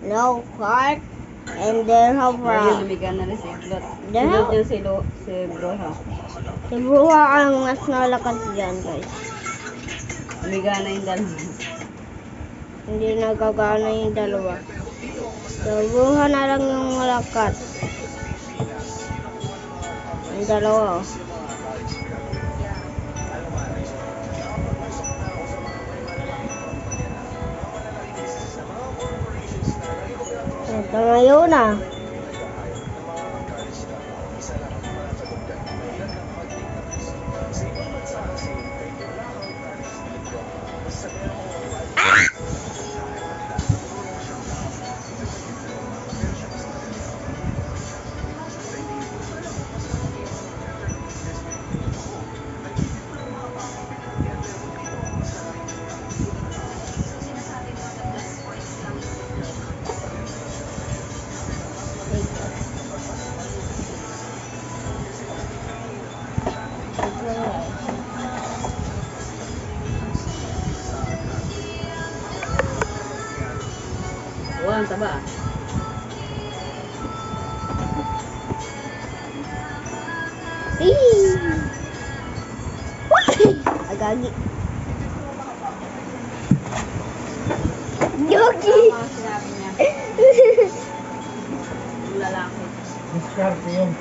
no heart, and then how Ayun, from lumigan na rin si Iglot. Then Sunod how- niya si Broha. si Bruha ang mas nalakas dyan, guys. Lumiga na yung dalawa. Hindi nagagana yung dalawa. So, Bruha na lang yung malakas. Yung dalawa, oh. Ito ngayon na. Uwan, taba. Agagi. Yogi. Tama sinabi niya. Yung lalaki. Discard yun.